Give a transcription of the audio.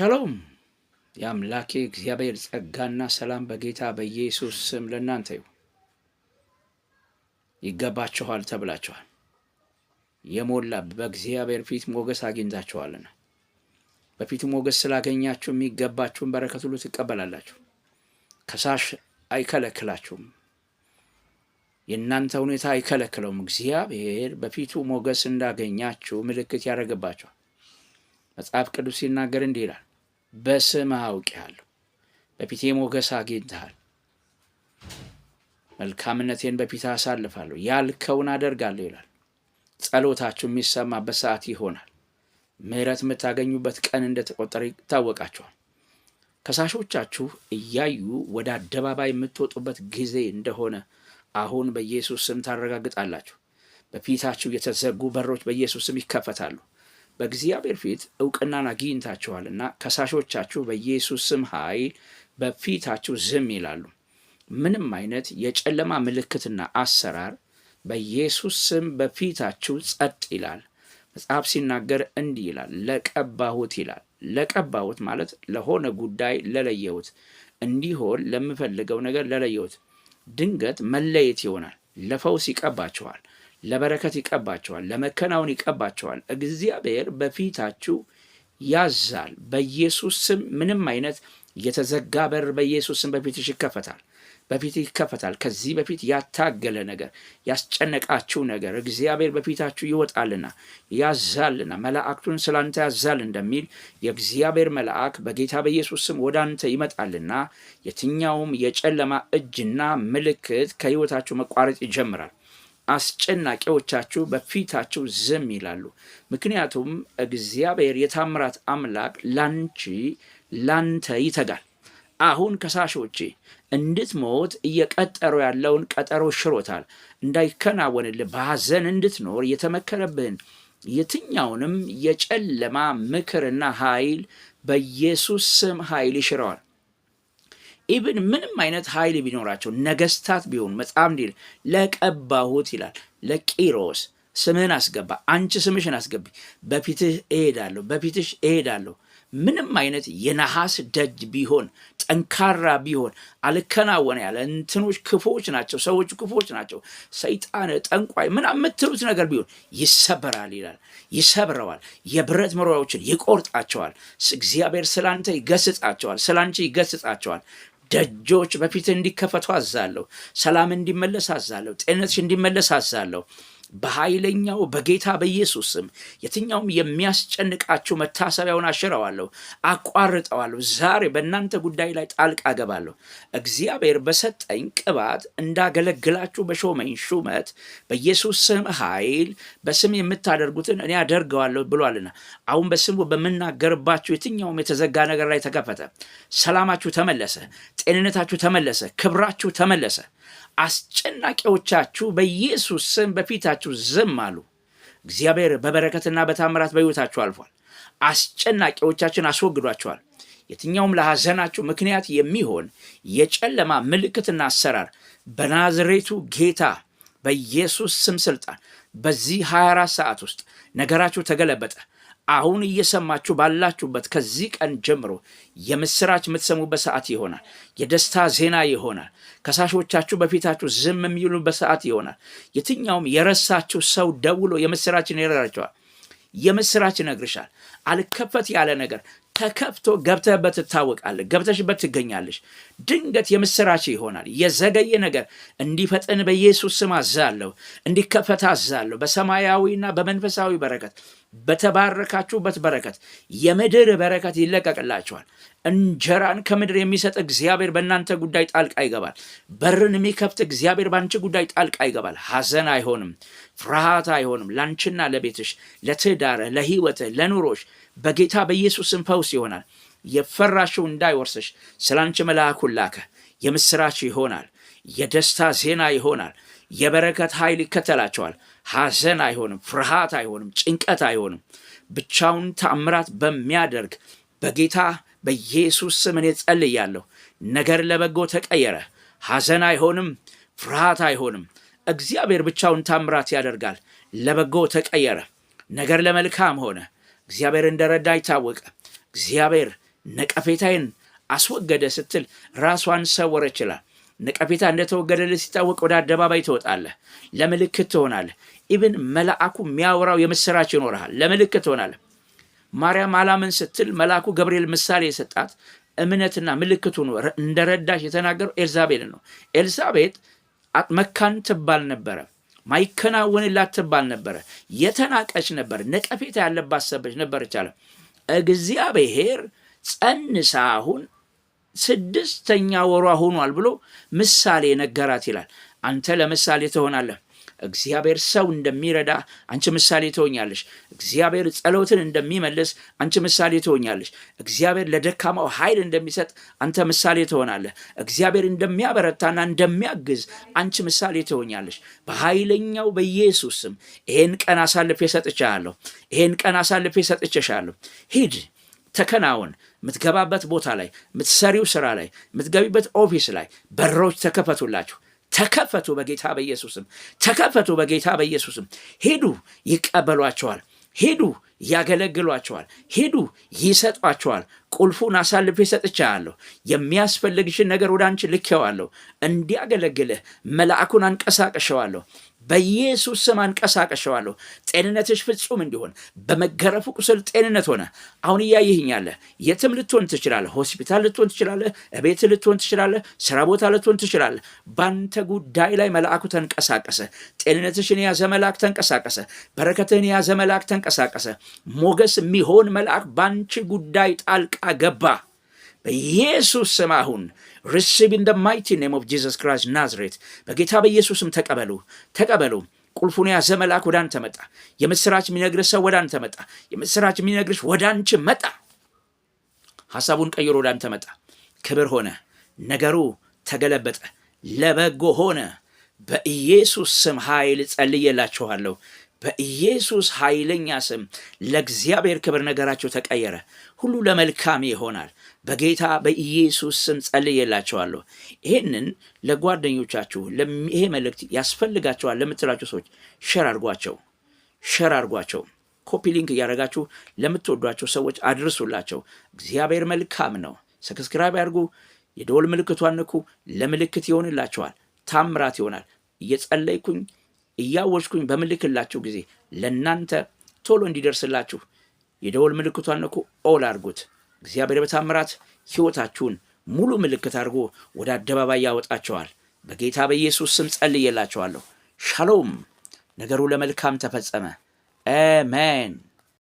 ሻሎም የአምላኬ እግዚአብሔር ጸጋና ሰላም በጌታ በኢየሱስ ስም ለእናንተ ይሁን። ይገባችኋል ተብላችኋል። የሞላ በእግዚአብሔር ፊት ሞገስ አግኝታችኋልና በፊቱ ሞገስ ስላገኛችሁ የሚገባችሁን በረከት ሁሉ ትቀበላላችሁ። ከሳሽ አይከለክላችሁም። የእናንተ ሁኔታ አይከለክለውም። እግዚአብሔር በፊቱ ሞገስ እንዳገኛችሁ ምልክት ያደርግባችኋል። መጽሐፍ ቅዱስ ሲናገር እንዲህ ይላል፣ በስምህ አውቄሃለሁ፣ በፊቴ ሞገስ አግኝተሃል፣ መልካምነቴን በፊትህ አሳልፋለሁ፣ ያልከውን አደርጋለሁ ይላል። ጸሎታችሁ የሚሰማበት ሰዓት ይሆናል። ምሕረት የምታገኙበት ቀን እንደተቆጠረ ይታወቃችኋል። ከሳሾቻችሁ እያዩ ወደ አደባባይ የምትወጡበት ጊዜ እንደሆነ አሁን በኢየሱስ ስም ታረጋግጣላችሁ። በፊታችሁ የተዘጉ በሮች በኢየሱስ ስም ይከፈታሉ። በእግዚአብሔር ፊት ዕውቅናን አግኝታችኋልና ከሳሾቻችሁ በኢየሱስ ስም ኃይል በፊታችሁ ዝም ይላሉ። ምንም አይነት የጨለማ ምልክትና አሰራር በኢየሱስ ስም በፊታችሁ ጸጥ ይላል። መጽሐፍ ሲናገር እንዲህ ይላል፣ ለቀባሁት ይላል። ለቀባሁት ማለት ለሆነ ጉዳይ ለለየሁት፣ እንዲሆን ለምፈልገው ነገር ለለየሁት። ድንገት መለየት ይሆናል። ለፈውስ ይቀባችኋል፣ ለበረከት ይቀባችኋል፣ ለመከናወን ይቀባችኋል። እግዚአብሔር በፊታችሁ ያዛል። በኢየሱስ ስም ምንም አይነት የተዘጋ በር በኢየሱስ ስም በፊትሽ ይከፈታል፣ በፊት ይከፈታል። ከዚህ በፊት ያታገለ ነገር፣ ያስጨነቃችሁ ነገር እግዚአብሔር በፊታችሁ ይወጣልና ያዛልና መላእክቱን ስላንተ ያዛል እንደሚል የእግዚአብሔር መልአክ በጌታ በኢየሱስ ስም ወደ አንተ ይመጣልና የትኛውም የጨለማ እጅና ምልክት ከሕይወታችሁ መቋረጥ ይጀምራል። አስጨናቂዎቻችሁ በፊታችሁ ዝም ይላሉ። ምክንያቱም እግዚአብሔር የታምራት አምላክ ላንተ ይተጋል። አሁን ከሳሾቼ እንድትሞት እየቀጠሮ ያለውን ቀጠሮ ሽሮታል። እንዳይከናወንልህ በሐዘን እንድትኖር የተመከረብህን የትኛውንም የጨለማ ምክርና ኃይል በኢየሱስ ስም ኃይል ይሽረዋል። ኢብን ምንም አይነት ኃይል ቢኖራቸው ነገስታት ቢሆን መጽሐፍ እንዲል ለቀባሁት ይላል። ለቂሮስ ስምህን አስገባ፣ አንቺ ስምሽን አስገቢ፣ በፊትህ እሄዳለሁ፣ በፊትሽ እሄዳለሁ። ምንም አይነት የነሐስ ደጅ ቢሆን ጠንካራ ቢሆን አልከናወነ ያለ እንትኖች ክፉዎች ናቸው፣ ሰዎች ክፉዎች ናቸው፣ ሰይጣን ጠንቋይ ምናምን የምትሉት ነገር ቢሆን ይሰበራል ይላል። ይሰብረዋል። የብረት መሮያዎችን ይቆርጣቸዋል። እግዚአብሔር ስላንተ ይገስጻቸዋል፣ ስላንቺ ይገስጻቸዋል። ደጆች በፊት እንዲከፈቱ አዛለሁ። ሰላም እንዲመለስ አዛለሁ። ጤንነትሽ እንዲመለስ አዛለሁ። በኃይለኛው በጌታ በኢየሱስ ስም የትኛውም የሚያስጨንቃችሁ መታሰቢያውን አሽረዋለሁ፣ አቋርጠዋለሁ። ዛሬ በእናንተ ጉዳይ ላይ ጣልቃ ገባለሁ። እግዚአብሔር በሰጠኝ ቅባት እንዳገለግላችሁ በሾመኝ ሹመት በኢየሱስ ስም ኃይል በስም የምታደርጉትን እኔ አደርገዋለሁ ብሏልና አሁን በስሙ በምናገርባችሁ የትኛውም የተዘጋ ነገር ላይ ተከፈተ። ሰላማችሁ ተመለሰ፣ ጤንነታችሁ ተመለሰ፣ ክብራችሁ ተመለሰ። አስጨናቂዎቻችሁ በኢየሱስ ስም በፊታችሁ ዝም አሉ። እግዚአብሔር በበረከትና በታምራት በሕይወታችሁ አልፏል። አስጨናቂዎቻችን አስወግዷቸዋል። የትኛውም ለሐዘናችሁ ምክንያት የሚሆን የጨለማ ምልክትና አሰራር በናዝሬቱ ጌታ በኢየሱስ ስም ስልጣን በዚህ 24 ሰዓት ውስጥ ነገራችሁ ተገለበጠ። አሁን እየሰማችሁ ባላችሁበት ከዚህ ቀን ጀምሮ የምስራች የምትሰሙበት ሰዓት ይሆናል። የደስታ ዜና ይሆናል። ከሳሾቻችሁ በፊታችሁ ዝም የሚሉበት ሰዓት ይሆናል። የትኛውም የረሳችሁ ሰው ደውሎ የምስራችን ይነግራችኋል። የምስራች ይነግርሻል። አልከፈት ያለ ነገር ተከፍቶ ገብተህበት ትታወቃለህ፣ ገብተሽበት ትገኛለሽ። ድንገት የምስራች ይሆናል። የዘገየ ነገር እንዲፈጥን በኢየሱስ ስም አዛለሁ፣ እንዲከፈት አዛለሁ። በሰማያዊና በመንፈሳዊ በረከት በተባረካችሁበት በረከት የምድር በረከት ይለቀቅላችኋል። እንጀራን ከምድር የሚሰጥ እግዚአብሔር በእናንተ ጉዳይ ጣልቃ ይገባል። በርን የሚከፍት እግዚአብሔር በአንቺ ጉዳይ ጣልቃ ይገባል። ሐዘን አይሆንም፣ ፍርሃት አይሆንም። ላንቺና ለቤትሽ፣ ለትዳርህ፣ ለሕይወትህ፣ ለኑሮሽ በጌታ በኢየሱስም ፈውስ ይሆናል። የፈራሽው እንዳይወርስሽ ስላንቺ መልአኩን ላከ። የምስራች ይሆናል። የደስታ ዜና ይሆናል። የበረከት ኃይል ይከተላቸዋል። ሐዘን አይሆንም፣ ፍርሃት አይሆንም፣ ጭንቀት አይሆንም። ብቻውን ተአምራት በሚያደርግ በጌታ በኢየሱስ ስም እኔ ጸልያለሁ። ነገር ለበጎ ተቀየረ። ሐዘን አይሆንም፣ ፍርሃት አይሆንም። እግዚአብሔር ብቻውን ተአምራት ያደርጋል። ለበጎ ተቀየረ። ነገር ለመልካም ሆነ። እግዚአብሔር እንደረዳ ይታወቀ። እግዚአብሔር ነቀፌታዬን አስወገደ ስትል ራሷን ሰወረች ይላል። ነቀፌታ እንደተወገደልህ ሲታወቅ ወደ አደባባይ ትወጣለህ፣ ለምልክት ትሆናለህ። ኢብን መልአኩ የሚያወራው የምስራች ይኖርሃል፣ ለምልክት ትሆናለህ። ማርያም አላምን ስትል መልአኩ ገብርኤል ምሳሌ የሰጣት እምነትና ምልክቱ እንደረዳሽ የተናገረው ኤልዛቤልን ነው። ኤልዛቤት መካን ትባል ነበረ፣ ማይከናወንላት ትባል ነበረ፣ የተናቀች ነበር፣ ነቀፌታ ያለባት ሰበች ነበረች አለ። እግዚአብሔር ጸንሳ አሁን 6ኛ ወሯ ሆኗል ብሎ ምሳሌ ነገራት ይላል። አንተ ለምሳሌ ትሆናለህ። እግዚአብሔር ሰው እንደሚረዳ አንቺ ምሳሌ ትሆኛለሽ። እግዚአብሔር ጸሎትን እንደሚመልስ አንቺ ምሳሌ ትሆኛለሽ። እግዚአብሔር ለደካማው ኃይል እንደሚሰጥ አንተ ምሳሌ ትሆናለህ። እግዚአብሔር እንደሚያበረታና እንደሚያግዝ አንቺ ምሳሌ ትሆኛለሽ። በኃይለኛው በኢየሱስ ስም ይሄን ቀን አሳልፌ ሰጥቻለሁ። ይሄን ቀን አሳልፌ ሰጥቼሻለሁ። ሂድ፣ ተከናወን። የምትገባበት ቦታ ላይ፣ የምትሰሪው ስራ ላይ፣ የምትገቢበት ኦፊስ ላይ በሮች ተከፈቱላችሁ። ተከፈቱ በጌታ በኢየሱስም። ተከፈቱ በጌታ በኢየሱስም። ሂዱ፣ ይቀበሏቸዋል። ሂዱ፣ ያገለግሏቸዋል። ሂዱ፣ ይሰጧቸዋል። ቁልፉን አሳልፌ ሰጥቻለሁ። የሚያስፈልግሽን ነገር ወደ አንቺ ልኬዋለሁ። እንዲያገለግልህ መልአኩን አንቀሳቀሸዋለሁ። በኢየሱስ ስም አንቀሳቀሸዋለሁ። ጤንነትሽ ፍጹም እንዲሆን በመገረፉ ቁስል ጤንነት ሆነ። አሁን እያየህኛለህ። የትም ልትሆን ትችላለህ። ሆስፒታል ልትሆን ትችላለህ። እቤት ልትሆን ትችላለህ። ስራ ቦታ ልትሆን ትችላለህ። በአንተ ጉዳይ ላይ መልአኩ ተንቀሳቀሰ። ጤንነትሽን የያዘ መልአክ ተንቀሳቀሰ። በረከትህን የያዘ መልአክ ተንቀሳቀሰ። ሞገስ የሚሆን መልአክ በአንቺ ጉዳይ ጣልቃ ገባ። በኢየሱስ ስም አሁን receive in the mighty name of Jesus Christ Nazareth። በጌታ በኢየሱስም ተቀበሉ። ቁልፉን የያዘ መልአክ ወደ አንተ መጣ። የምስራች የሚነግርህ ሰው ወደ አንተ መጣ። የምስራች የሚነግርሽ ወደ አንቺ መጣ። ሐሳቡን ቀይሮ ወደ አንተ መጣ። ክብር ሆነ። ነገሩ ተገለበጠ፣ ለበጎ ሆነ። በኢየሱስ ስም ኃይል ጸልዬላችኋለሁ። በኢየሱስ ኃይለኛ ስም ለእግዚአብሔር ክብር ነገራቸው ተቀየረ። ሁሉ ለመልካም ይሆናል። በጌታ በኢየሱስ ስም ጸልዬላችኋለሁ። ይሄንን ለጓደኞቻችሁ ይሄ መልእክት ያስፈልጋቸዋል ለምትላቸው ሰዎች ሸር አድርጓቸው። ኮፒ ሊንክ እያደረጋችሁ ለምትወዷቸው ሰዎች አድርሱላቸው። እግዚአብሔር መልካም ነው። ሰብስክራይብ ያድርጉ። የደወል ምልክቷን ንኩ። ለምልክት ይሆንላችኋል። ታምራት ይሆናል። እየጸለይኩኝ እያወጅኩኝ በምልክላችሁ ጊዜ ለእናንተ ቶሎ እንዲደርስላችሁ የደወል ምልክቷን ንኩ። ኦል አድርጉት። እግዚአብሔር በታምራት ሕይወታችሁን ሙሉ ምልክት አድርጎ ወደ አደባባይ ያወጣቸዋል። በጌታ በኢየሱስ ስም ጸልዬላችኋለሁ። ሻሎም። ነገሩ ለመልካም ተፈጸመ። አሜን።